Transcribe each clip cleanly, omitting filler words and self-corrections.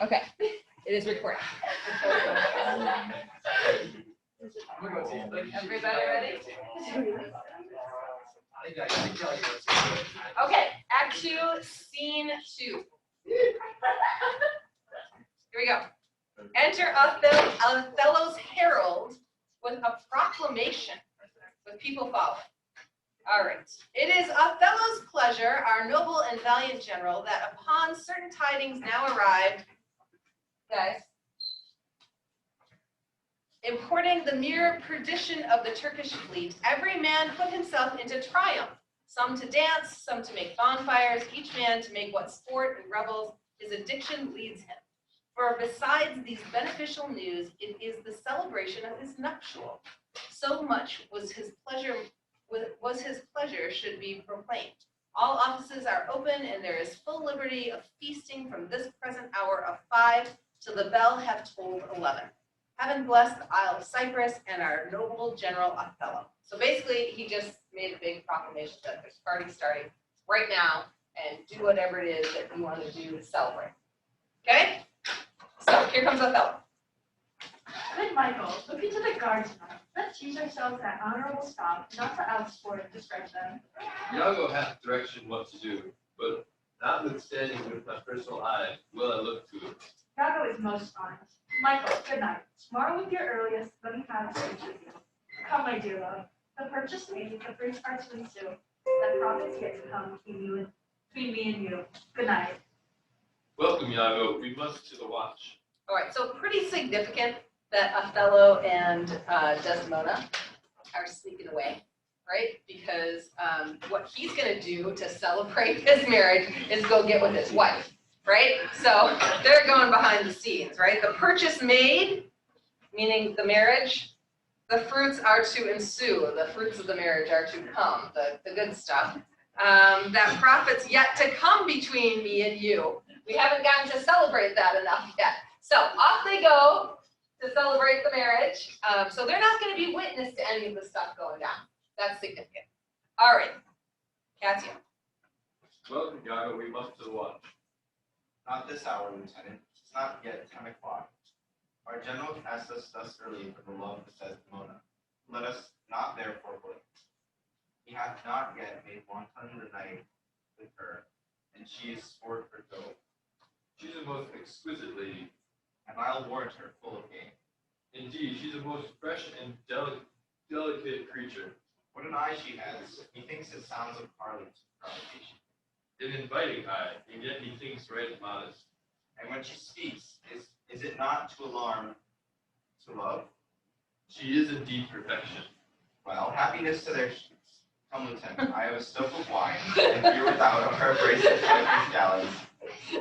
Okay, it is recording. Everybody ready? Okay, Act 2, Scene 2. Here we go. Enter Othello's herald with a proclamation, with people following. All right. It is Othello's pleasure, our noble and valiant general, that upon certain tidings now arrived, guys, importing the mere perdition of the Turkish fleet, every man put himself into triumph, some to dance, some to make bonfires, each man to make what sport and revels his addiction leads him. For besides these beneficial news, it is the celebration of his nuptial. So much was his pleasure should be proclaimed. All offices are open, and there is full liberty of feasting from this present hour of 5 till the bell have tolled 11. Heaven bless the Isle of Cyprus and our noble General Othello. So basically, he just made a big proclamation that there's a party starting right now, and do whatever it is that you want to do to celebrate. Okay? So here comes Othello. Good Michael, look into the guard tonight. Let's teach ourselves that honorable stop, not to outsport and disgrace them. Iago hath direction what to do, but notwithstanding with my personal eye, will I look to it. Iago is most honest. Michael, good night. Tomorrow with your earliest, let me have speech with you. Come, my dear love. The purchase made, the fruits are to ensue. The profits yet to come between me and you. Good night. Welcome, Iago. We must to the watch. All right, so pretty significant that Othello and Desdemona are sneaking away, right? Because what he's going to do to celebrate his marriage is go get with his wife, right? So they're going behind the scenes, right? The purchase made, meaning the marriage, the fruits are to ensue. The fruits of the marriage are to come, the good stuff. That profits yet to come between me and you. We haven't gotten to celebrate that enough yet. So off they go to celebrate the marriage. So they're not going to be witness to any of the stuff going down. That's significant. All right, Cassio. Welcome, Iago. We must to the watch. Not this hour, Lieutenant. It's not yet 10 o'clock. Our general cast us thus early for the love of Desdemona. Let us not therefore blame. He hath not yet made wanton the night with her, and she is sport for gold. She's a most exquisite lady. And I'll warrant her full of game. Indeed, she's a most fresh and delicate creature. What an eye she has. He thinks it sounds of parlance provocation. An inviting eye, and yet he thinks right and modest. And when she speaks, is it not to alarm, to love? She is indeed perfection. Well, happiness to their sheets. Come, Lieutenant, I have a stove of wine, and here without are bracelets of galleys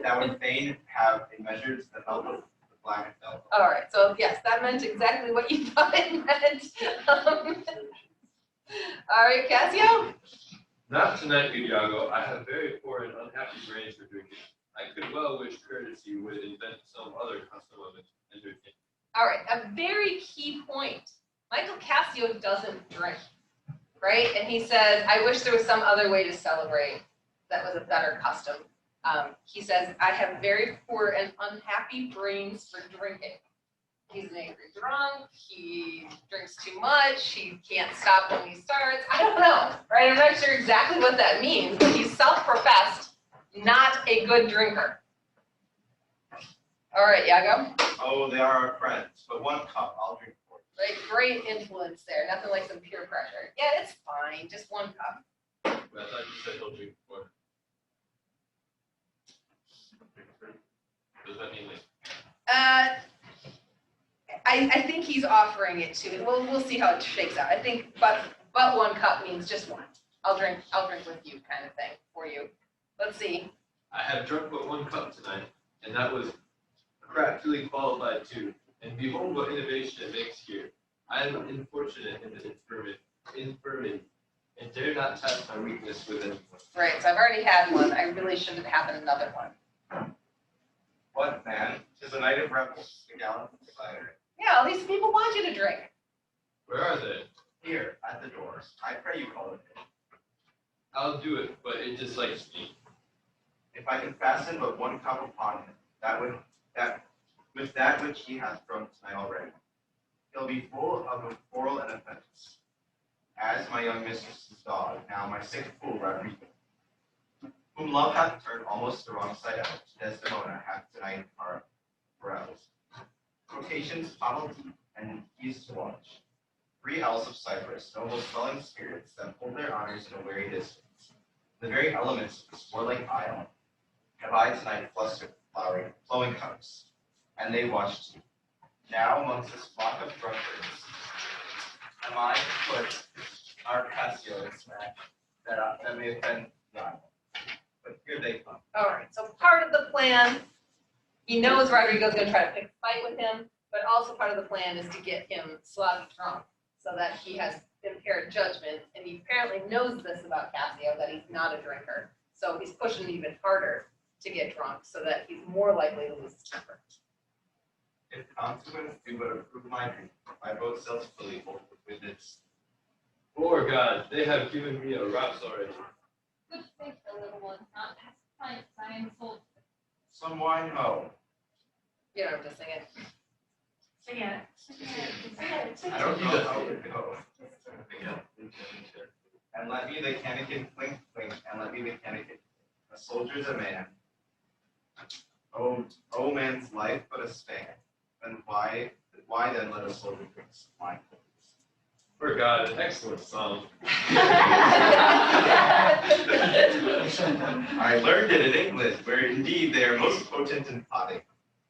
that would fain have in measures the melt of the black Othello. All right, so yes, that meant exactly what you thought it meant. All right, Cassio? Not tonight, good Iago. I have very poor and unhappy brains for drinking. I could well wish courtesy would invent some other custom of entertainment. All right, a very key point. Michael Cassio doesn't drink, right? And he says, I wish there was some other way to celebrate that was a better custom. He says, I have very poor and unhappy brains for drinking. He's an angry drunk, he drinks too much, he can't stop when he starts. I don't know, right? I'm not sure exactly what that means, but he's self-professed not a good drinker. All right, Iago. Oh, they are our friends, but one cup I'll drink for you. Right, great influence there. Nothing like some peer pressure. Yeah, it's fine. Just one cup. But I thought you said he'll drink before. What does that mean? I think he's offering it to. We'll see how it shakes out. I think, but one cup means just one. I'll drink with you, kind of thing for you. Let's see. I have drunk but one cup tonight, and that was craftily qualified too. And behold what innovation it makes here. I am unfortunate in the infirmity, and dare not test my weakness with anyone. Right, so I've already had one. I really shouldn't have had another one. What, man? 'Tis a night of revels, the gallant cider. Yeah, all these people want you to drink. Where are they? Here, at the doors. I pray you call it in. I'll do it, but it dislikes me. If I can fasten but one cup upon him, with that which he hath drunk tonight already, he'll be full of a quarrel and offense. As my young mistress's dog, now my sick fool Rodrigo, whom love hath turned almost the wrong side out, Desdemona hath tonight caroused. Quotations bottled deep, and keys to watch. 3 elves of Cyprus, noble swelling spirits that hold their honors in a weary distance. The very elements of this warlike isle have I tonight flustered, flowing cups, and they watch too. Now amongst this flock of drunkards, am I to put our Cassio in smack that may offend none. But here they come. All right, so part of the plan, he knows Rodrigo's going to try to pick a fight with him, but also part of the plan is to get him sloppy drunk so that he has impaired judgment, and he apparently knows this about Cassio, that he's not a drinker, so he's pushing even harder to get drunk so that he's more likely to lose his temper. If consequence do but approve my dream, my boat sails fully with its. Poor God, they have given me a rocks already. Good faith, the little one, not past I am sold. Some wine ho. You don't have to sing it. Sing it. I don't know how it go. And let me the canakin clink clink, and let me the canakin. A soldier's a man. Oh man's life but a span. Then why then let a soldier drink some wine? For God, an excellent song. I learned it in England, where indeed they are most potent in potting.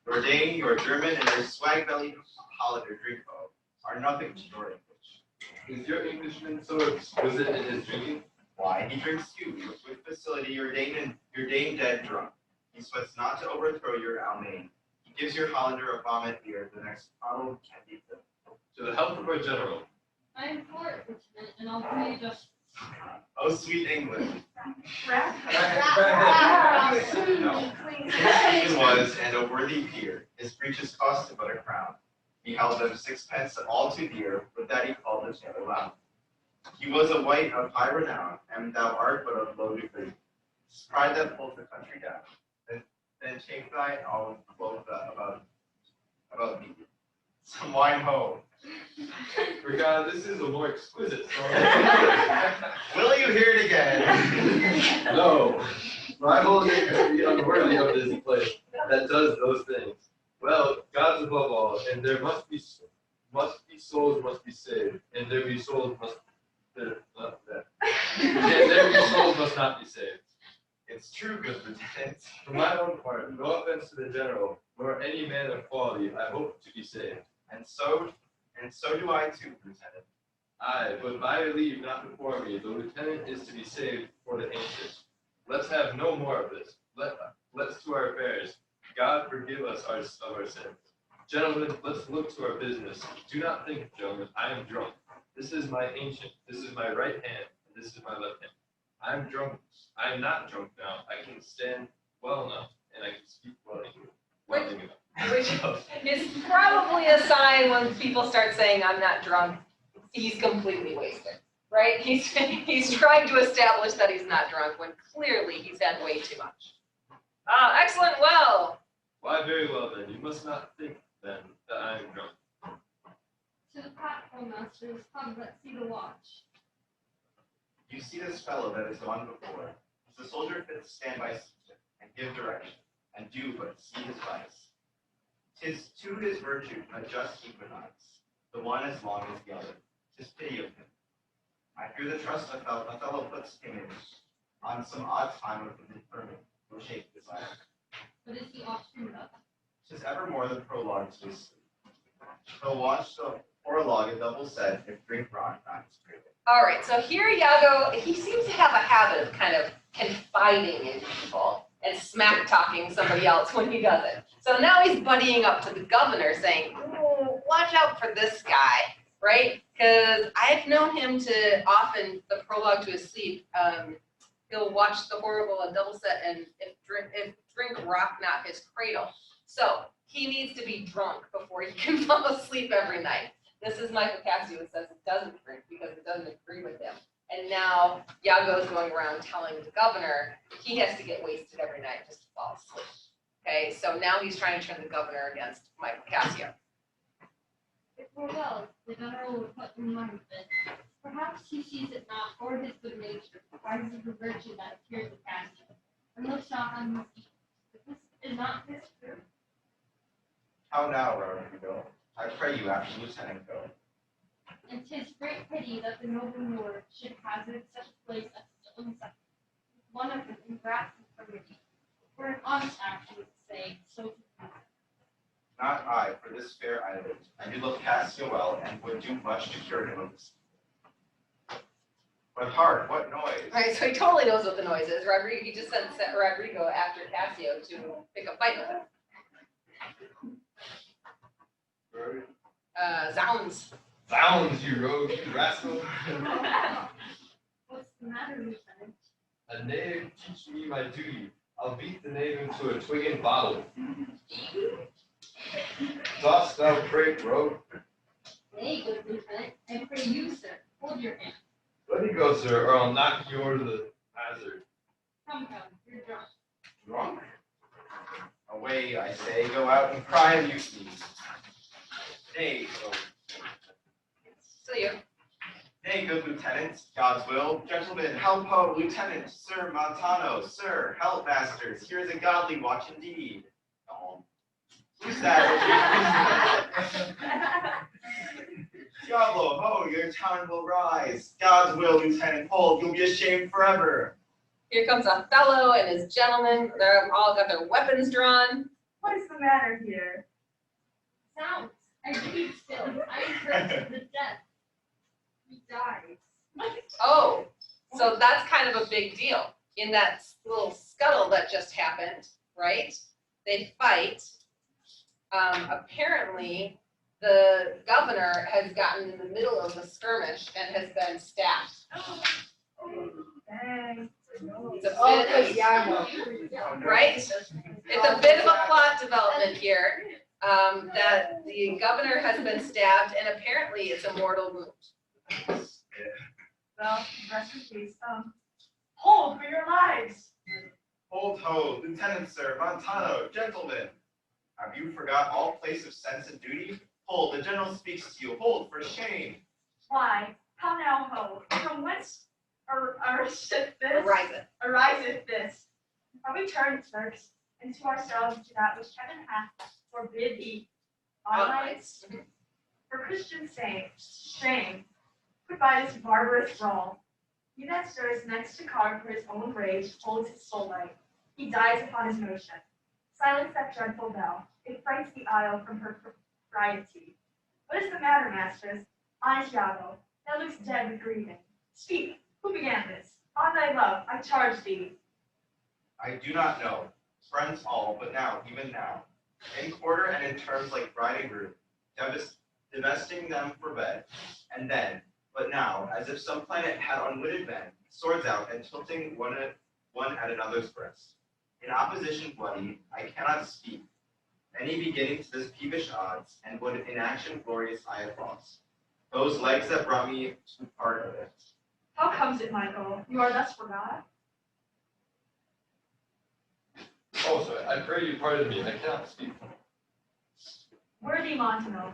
Your Dane, your German, and your swag-bellied Hollander drinko are nothing to your English. Is your Englishman so exquisite in his drinking? Why, he drinks you, with facility, your Dane dead drunk. He sweats not to overthrow your Almain. He gives your Hollander a vomit beer, the next bottle can be filled. To the health of our general. I am for it, Lieutenant, and I'll pay just. Oh, sweet England. Rap. No. He was, and a worthy peer. His breeches costed but a crown. He held them 6 pence all too dear, but that he called the tailor loud. He was a wight of high renown, and thou art but of low degree. 'Tis pride that pulls the country down. Then chafe thy own quoth about me. Some wine ho. For God, this is a more exquisite song. Will you hear it again? No. My whole nature to be unworthy of this place that does those things. Well, God's above all, and there must be souls must be saved, and there be souls must not be saved. It's true, good lieutenant. For my own part, no offense to the general, nor any man of quality, I hope to be saved. And so do I too, lieutenant. Aye, but by your leave, not before me, the lieutenant is to be saved for the ancient. Let's have no more of this. Let's to our affairs. God forgive us of our sins. Gentlemen, let's look to our business. Do not think, gentlemen, I am drunk. This is my ancient, this is my right hand, and this is my left hand. I'm drunk. I am not drunk now. I can stand well enough, and I can speak well enough. Which is probably a sign when people start saying, I'm not drunk, he's completely wasted, right? He's trying to establish that he's not drunk when clearly he's had way too much. Excellent, well. Why, very well then. You must not think then that I am drunk. To the platform masters, come, let's see the watch. You see this fellow that is gone before. Is the soldier fit to stand by season and give direction, and do but see his vice. 'Tis to his virtue a just equinox, the one as long as the other. 'Tis pity of him. I fear the trust Othello puts him in on some odd time of his infirmity will shake desire. But is he oft screwed up? 'Tis evermore the prologue to his sleep. He'll watch the prologue a double set if drink rock not his craving. All right, so here Iago, he seems to have a habit of kind of confiding in people and smack talking somebody else when he does it. So now he's buddying up to the governor saying, ooh, watch out for this guy, right? Because I've known him to often, the prologue to his sleep, he'll watch the horrible and double set and if drink rock not his cradle. So he needs to be drunk before he can fall asleep every night. This is Michael Cassio who says it doesn't drink because it doesn't agree with him. And now Iago's going around telling the governor he has to get wasted every night just to fall asleep. Okay, so now he's trying to turn the governor against Michael Cassio. If we're well, the general will put in mind of it. Perhaps he sees it not for his good nature, rises of the virtue that appears in Cassio, and looks not on his deeds. But this is not his truth. How now, Rodrigo? I pray you after Lieutenant go. And 'tis great pity that the noble lord should hazard such a place as his own son. One of them engrafted from your for an honest act, you would say, so to do. Not I, for this fair island. I do love Cassio well, and would do much to cure him of this. But hark, what noise? Right, so he totally knows what the noise is. He just sent Rodrigo after Cassio to pick a fight with him. Zounds. Zounds, you rogue, you rascal. What's the matter, Lieutenant? A knave teach me my duty. I'll beat the knave into a twig and bottle. Dost thou pray, rogue? Nay, good Lieutenant, and pray you, sir, hold your hand. Let me go, sir, or I'll knock you over to the hazard. Come, you're drunk. Drunk? Away, I say, go out and cry a mutiny. Nay, oh, Still you. nay, good lieutenant, God's will. Gentlemen, help ho, lieutenant, sir Montano, sir, help masters, here is a godly watch indeed. Oh. Who's that? Diablo, ho, your town will rise. God's will, lieutenant, hold, you'll be ashamed forever. Here comes Othello and his gentlemen. They're all got their weapons drawn. What is the matter here? Sounds. I breathe still. I am hurt to the death. He dies. Oh, so that's kind of a big deal. In that little scuttle that just happened, right? They fight. Apparently, the governor has gotten in the middle of the skirmish and has been stabbed. Dang. It's a bit, right? It's a bit of a plot development here. That the governor has been stabbed, and apparently it's a mortal wound. Well, rest in peace. Hold for your lives. Hold ho, lieutenant, sir, Montano, gentlemen. Have you forgot all place of sense and duty? Hold, the general speaks to you. Hold, for shame. Why? How now, ho? From whence ariseth this? Ariseth. This? Are we turned Turks, and to ourselves to that which heaven hath forbid thee? Alright. For Christian's sake, shame, put by this barbarous brawl. He that stirs next to carve for his own rage holds his soul light. He dies upon his motion. Silence that dreadful bell. It frights the isle from her propriety. What is the matter, masters? Honest Iago, thou lookst dead with grieving. Speak, who began this? On thy love, I charge thee. I do not know. Friends all, but now, even now. In quarter and in terms like bride and groom, divesting them for bed. And then, but now, as if some planet had unwitted men, swords out and tilting one at another's breast. In opposition bloody, I cannot speak. Any beginning to this peevish odds, and would in action glorious I have lost. Those legs that brought me to part of it. How comes it, Michael? You are thus forgot? Oh, sir, I pray you pardon me. I cannot speak. Worthy Montano,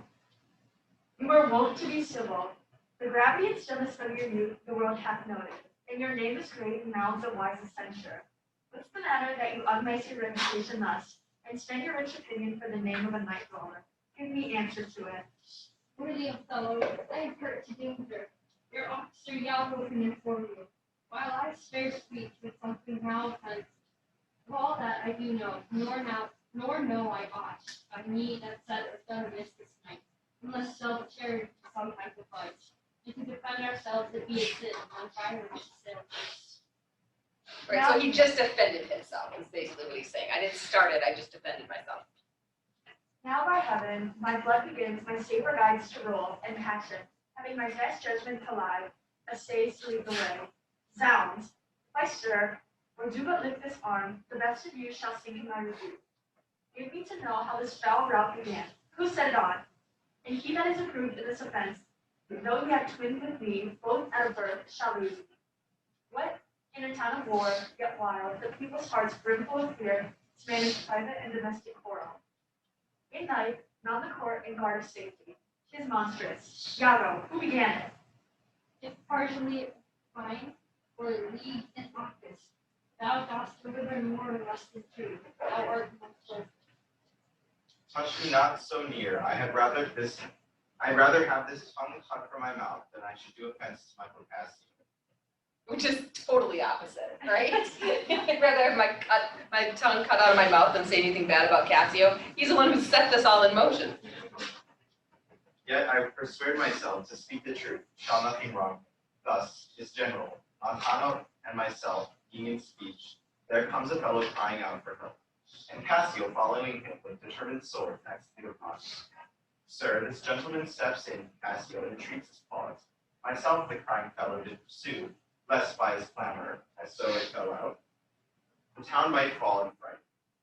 you are wont to be civil. The gravity and stillness of your youth the world hath noted, and your name is great in mouths of wisest censure. What's the matter that you unmace your reputation thus, and spend your rich opinion for the name of a night dweller? Give me answer to it. Worthy Othello, I have hurt to danger. Your officer Iago can inform you, while I spare speech with something now offensive. Of all that I do know, nor know I aught of me that said or done amiss this night, unless self-charity some sacrifice, and to defend ourselves it be a sin, on fire with sin. Right, so he just defended himself, is basically what he's saying. I didn't start it, I just defended myself. Now by heaven, my blood begins my saber guides to roll, and passion, having my best judgment to lie, essays to lead the way. Zounds, if I stir, or do but lift this arm, the best of you shall sink in my rebuke. Give me to know how this foul rout began, who set it on, and he that is approved in this offense, Though yet twin with thee, both at birth shall lose thee. What in a town of war, yet wild, the people's hearts brimful of fear, to manage private and domestic quarrel. In night, round the court in guard of safety, 'tis monstrous. Iago, who began it? If partially fine, or league in office, thou dost deliver more or less than truth. Thou art monstrous. Touch me not so near. I'd rather have this tongue cut from my mouth than I should do offense to my Cassio. Which is totally opposite, right? I'd rather have my tongue cut out of my mouth than say anything bad about Cassio. He's the one who set this all in motion. Yet I persuade myself to speak the truth, shall nothing wrong. Thus, his general, Montano, and myself, being in speech, there comes Othello crying out for help, and Cassio following him with determined sword nextly upon him. Sir, this gentleman steps in, Cassio, and entreats his pause. Myself the crying fellow did pursue, lest by his clamor, as so it fell out, the town might fall in fright.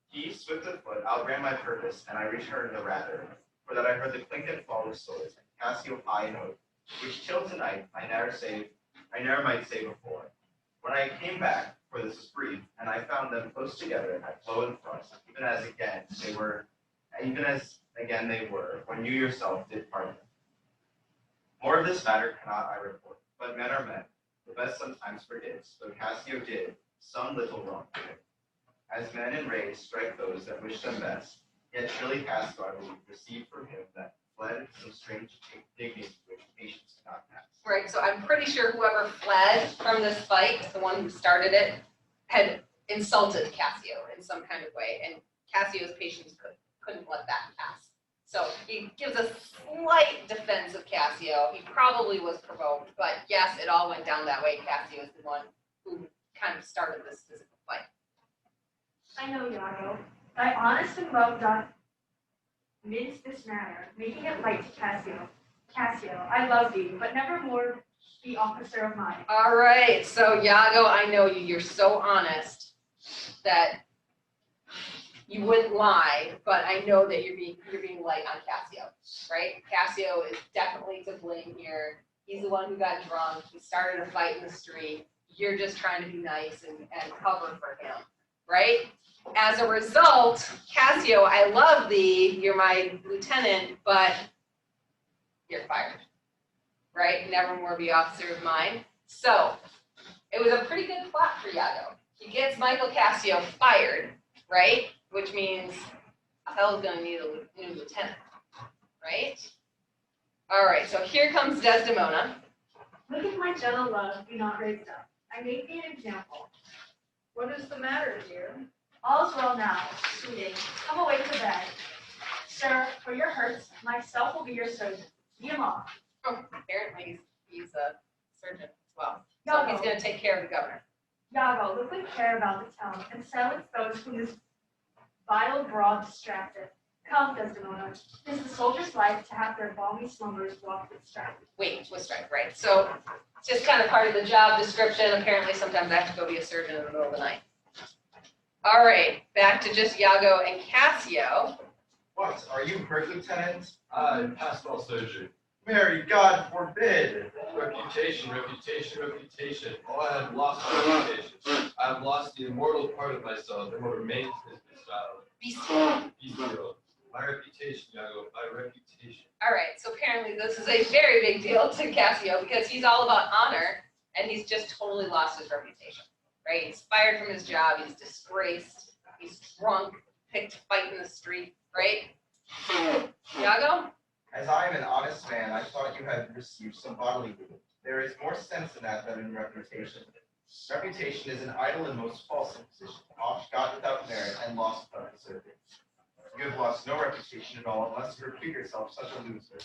He, swift of foot, outran my purpose, and I returned the rather, for that I heard the clink and fall of swords, and Cassio high in oath, which till tonight I ne'er might say before. When I came back, for this was brief, and I found them close together at foe and front, even as again they were, when you yourself did part them. More of this matter cannot I report, but men are men. The best sometimes forgets, though Cassio did some little wrong to him. As men in rage strike those that wish them best, yet surely Cassio, I believe, received from him that fled some strange dignity which patience cannot pass. Right, so I'm pretty sure whoever fled from this fight, the one who started it, had insulted Cassio in some kind of way, and Cassio's patience couldn't let that pass. So he gives a slight defense of Cassio. He probably was provoked, but yes, it all went down that way. Cassio is the one who kind of started this physical fight. I know, Iago. Thy honest and love doth mince this matter, making it light to Cassio. Cassio, I love thee, but never more be officer of mine. All right, so Iago, I know you. You're so honest that you wouldn't lie, but I know that you're being light on Cassio, right? Cassio is definitely to blame here. He's the one who got drunk. He started a fight in the street. You're just trying to be nice and cover for him, right? As a result, Cassio, I love thee. You're my lieutenant, but you're fired, right? Never more be officer of mine. So it was a pretty good plot for Iago. He gets Michael Cassio fired, right? Which means Othello's going to need a new lieutenant, right? All right, so here comes Desdemona. Look at my gentle love, be not raised up. I make thee an example. What is the matter, dear? All's well now, sweeting. Come away to bed. Sir, for your hurts, myself will be your surgeon. See him off. Oh, apparently he's a surgeon as well. So he's going to take care of the governor. Iago, look with care about the town, and silence those whom this vile broad distracted. Come, Desdemona, 'tis the soldier's life to have their balmy slumbers walked with strife. Wait, with strife, right? So it's just kind of part of the job description. Apparently sometimes I have to go be a surgeon in the middle of the night. All right, back to just Iago and Cassio. What, are you hurt, Lieutenant? Past all surgery. Mary, God forbid! Reputation. Oh, I have lost my reputation. I have lost the immortal part of myself, and what remains is bestialed. Bestial. My reputation, Iago, my reputation. All right, so apparently this is a very big deal to Cassio because he's all about honor, and he's just totally lost his reputation, right? He's fired from his job, he's disgraced, he's drunk, picked a fight in the street, right? Iago? As I am an honest man, I thought you had received some bodily wound. There is more sense in that than in reputation. Reputation is an idle and most false imposition, oft got without merit and lost without deserving. You have lost no reputation at all unless you repute yourself such a loser.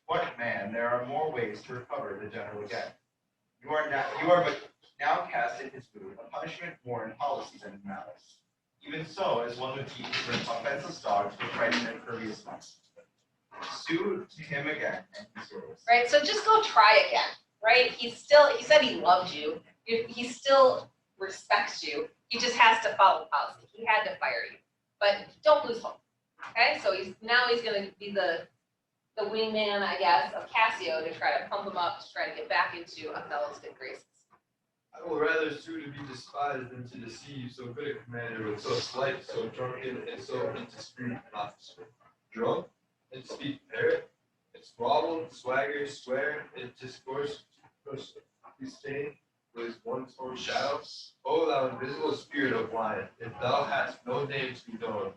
What man, there are more ways to recover the general again. You are but now cast in his mood, a punishment more in policy than in malice. Even so, as one would teach for an offenseless dog to frighten an impervious mouse. Sue to him again, and he's yours. Right, so just go try again, right? He said he loved you. He still respects you. He just has to follow policy. He had to fire you. But don't lose hope, okay? So he's going to be the the wingman, I guess, of Cassio to try to pump him up to try to get back into Othello's good graces. I will rather sue to be despised than to deceive so good a commander with so slight, so drunken, and so indiscreet an officer. Drunk, and speak parrot, and squabble, swagger, swear, and discourse, push, disdain, was one torn shadow. O thou invisible spirit of wine, if thou hast no name to be known,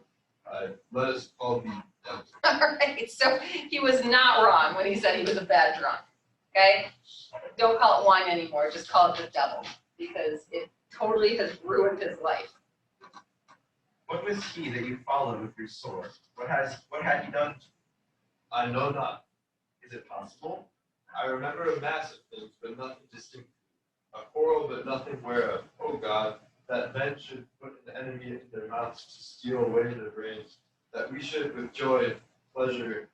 let us call thee devil. All right, so he was not wrong when he said he was a bad drunk, okay? Don't call it wine anymore, just call it the devil, because it totally has ruined his life. What was he that you followed with your sword? What had he done? I know not. Is it possible? I remember a mass of things, but nothing distinct. A quarrel, but nothing whereof. O God, that men should put an enemy in their mouths to steal away their brains, that we should with joy and pleasure,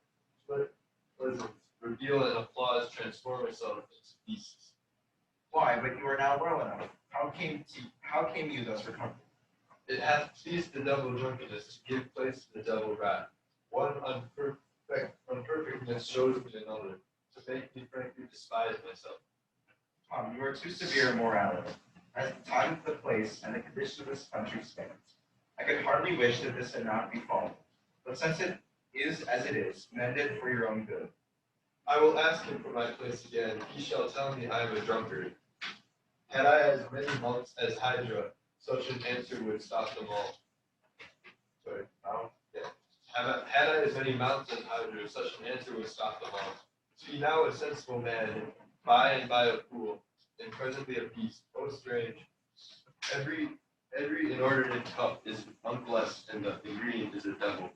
pleasant, reveal and applause, transform ourselves into beasts. Why, but you are now well enough. How came you thus recovered? It hath pleased the devil drunkenness to give place to the devil wrath. One unperfectness shows me another, to make me frankly despise myself. Tom, you are too severe in morality. As the time, the place, and the condition of this country stands, I could hardly wish that this had not befallen. But since it is as it is, mend it for your own good. I will ask him for my place again. He shall tell me I am a drunkard. Had I as many months as Hydra, such an answer would stop them all. Sorry, yeah. Had I as many mounts as Hydra, such an answer would stop them all. To be now a sensible man, by and by a fool, and presently a beast. Oh, strange! Every inordinate cup is unblessed, and the ingredient is a devil.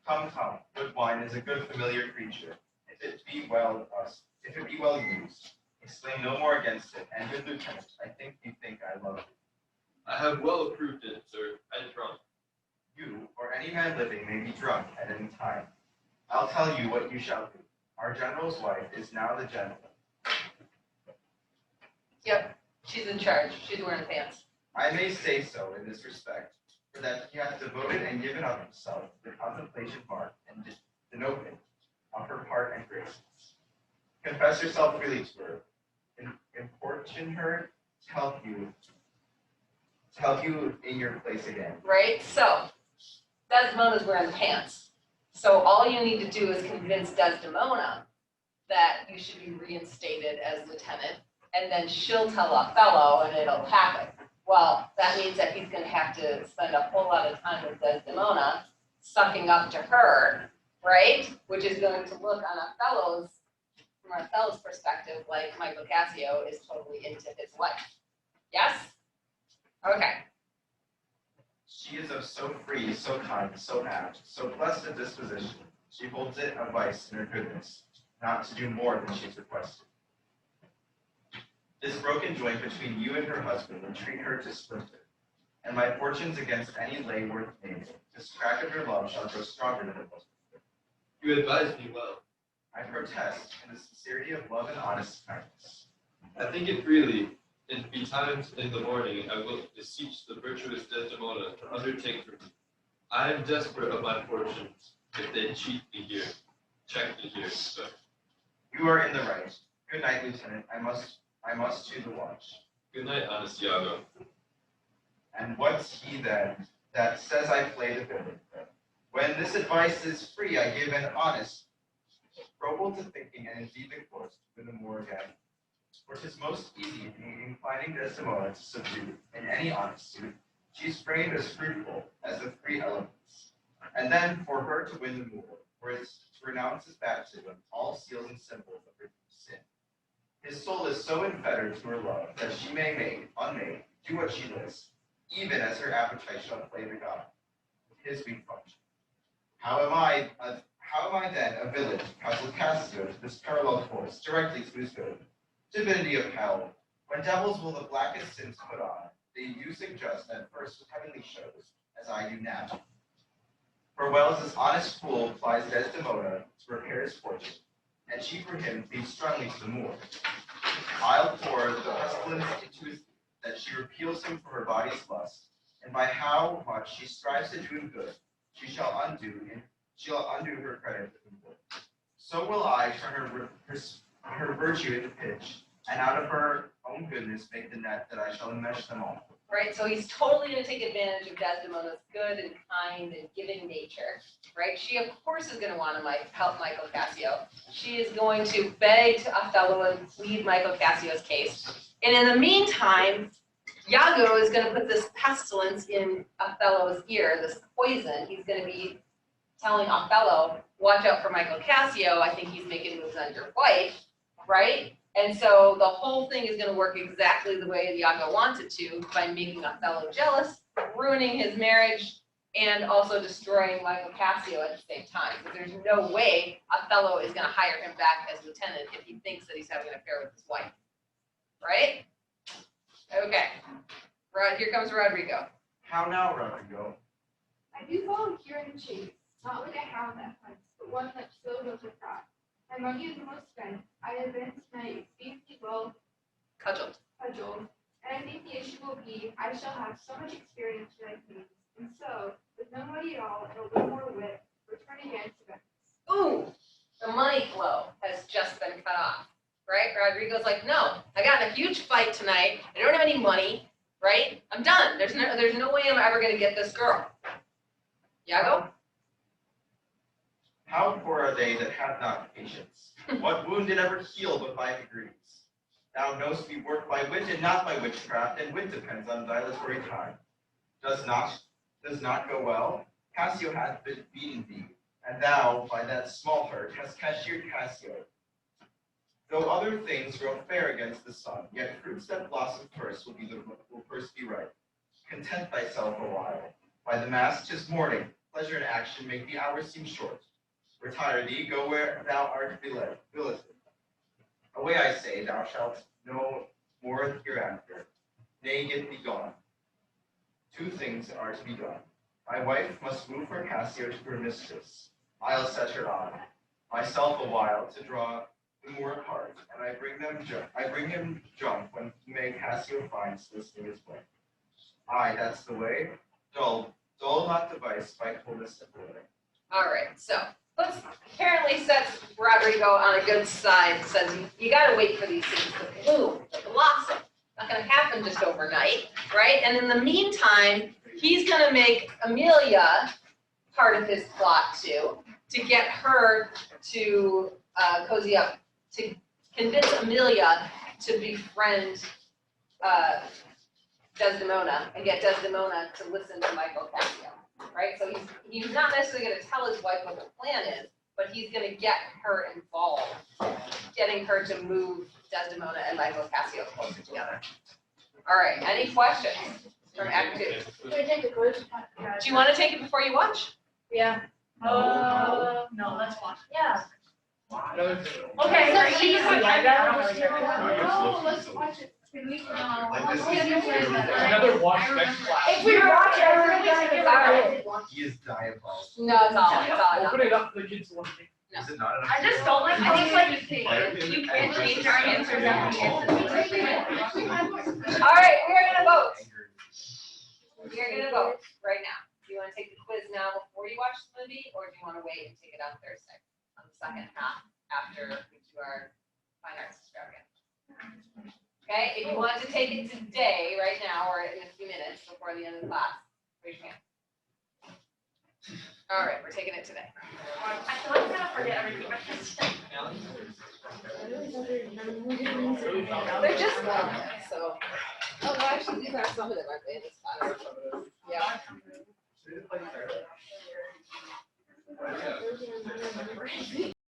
Come, come. Good wine is a good familiar creature. If it be well used, exclaim no more against it. And good lieutenant, I think you think I love you. I have well approved it, sir. I drunk. You, or any man living, may be drunk at any time. I'll tell you what you shall do. Our general's wife is now the general. Yep, she's in charge. She's wearing pants. I may say so in this respect, for that he hath devoted and given up himself to the contemplation mark and denoping of her part and graces. Confess yourself freely to her, and importune her to help you in your place again. Right? So, Desdemona's wearing pants. So all you need to do is convince Desdemona that you should be reinstated as lieutenant, and then she'll tell Othello and it'll happen. Well, that means that he's going to have to spend a whole lot of time with Desdemona, sucking up to her, right? Which is going to look on from Othello's perspective, like Michael Cassio is totally into his wife. Yes? Okay. She is of so free, so kind, so apt, so blessed a disposition, she holds it a vice in her goodness, not to do more than she is requested. This broken joint between you and her husband entreat her to splinter, and my fortunes against any lay worth naming, this crack of your love shall grow stronger than it was before. You advise me well. I protest in the sincerity of love and honest kindness. I think it freely. In betimes in the morning, I will beseech the virtuous Desdemona to undertake for me. I am desperate of my fortunes. If they cheat me here, check me here, sir. You are in the right. Good night, Lieutenant. I must to the watch. Good night, honest Iago. And what's he then that says I play the villain? When this advice is free, I give an honest, probable to thinking, and indeed the course to win the more again. For 'tis most easy in inclining Desdemona to subdue in any honest suit. She's framed as fruitful as the three elements. And then for her to win the more, for it's to renounce his baptism, all seals and symbols of her sin. His soul is so unfettered to her love that she may make, unmade, do what she lists, even as her appetite shall play the god, with his weak function. How am I then a villain to counsel Cassio to this parallel course, directly to his good? Divinity of hell, when devils will the blackest sins put on, they you suggest at first with heavenly shows, as I do now. For well as this honest fool plies Desdemona to repair his fortune, and she for him pleads strongly to the Moor, I'll pour the pestilence into his that she repeals him for her body's lust, and by how much she strives to do him good, she'll undo her credit with him good. So will I turn her virtue into pitch, and out of her own goodness make the net that I shall enmesh them all. Right, so he's totally going to take advantage of Desdemona's good and kind and giving nature, right? She, of course, is going to want to help Michael Cassio. She is going to beg to Othello and plead Michael Cassio's case. And in the meantime, Iago is going to put this pestilence in Othello's ear, this poison. He's going to be telling Othello, watch out for Michael Cassio. I think he's making moves on your wife, right? And so the whole thing is going to work exactly the way Iago wants it to by making Othello jealous, ruining his marriage, and also destroying Michael Cassio at the same time. Because there's no way Othello is going to hire him back as lieutenant if he thinks that he's having an affair with his wife. Right? Okay. Here comes Rodrigo. How now, Rodrigo? I do volunteer in the chase, not like a hound that hunts, but one that still goes with pride. My money is the most spent. I advance my exceedingly well Cudgeled. cudgeled, and I think the issue will be I shall have so much experience for my pains, and so, with no money at all and a little more wit, return again to Venice. Ooh, the money flow has just been cut off, right? Rodrigo's like, no, I got in a huge fight tonight. I don't have any money, right? I'm done. There's no way I'm ever going to get this girl. Iago? How poor are they that have not patience? What wound did ever heal but by degrees? Thou knowst we work by wit and not by witchcraft, and wit depends on dilatory time. Does not go well? Cassio hath been beaten thee, and thou, by that small hurt, hast cashiered Cassio. Though other things grow fair against the sun, yet fruits that blossom first will first be ripe. Content thyself a while. By the mass 'tis morning. Pleasure and action make the hours seem short. Retire thee, go where thou art billeted. Away I say, thou shalt no more hereafter. Nay, get thee gone. Two things are to be done. My wife must move for Cassio to her mistress. I'll set her on. Myself a while to draw the moor apart, and I bring him jump when he may Cassio finds listening his way. Aye, that's the way. Dull not device by coldness and delay. All right, so let's apparently sets Rodrigo on a good side, says you got to wait for these things to bloom, to blossom. Not going to happen just overnight, right? And in the meantime, he's going to make Amelia part of his plot too, to get her to cozy up, to convince Amelia to befriend Desdemona and get Desdemona to listen to Michael Cassio, right? So he's not necessarily going to tell his wife what the plan is, but he's going to get her involved, getting her to move Desdemona and Michael Cassio closer together. All right, any questions from Act 2? Can I take a quiz? Do you want to take it before you watch? Yeah. No, let's watch. Yeah. Okay, So so easy. I No, let's watch it. Can we? Another watch next class. If we watch it, He is diabolical. No, it's all. Open it up for the kids to watch. Is it not enough? I just don't like. I think like you can't change our answers after the All right, we are going to vote. We are going to vote right now. Do you want to take the quiz now before you watch the movie, or do you want to wait and take it on Thursday, on the second half, after we do our fine arts extravaganza? Okay, if you want to take it today, right now, or in a few minutes before the end of the class, raise your hand. All right, we're taking it today. I feel like I'm gonna forget everything. They're just long, so. Oh, no, actually, these are some of them, aren't they? This class. Yeah.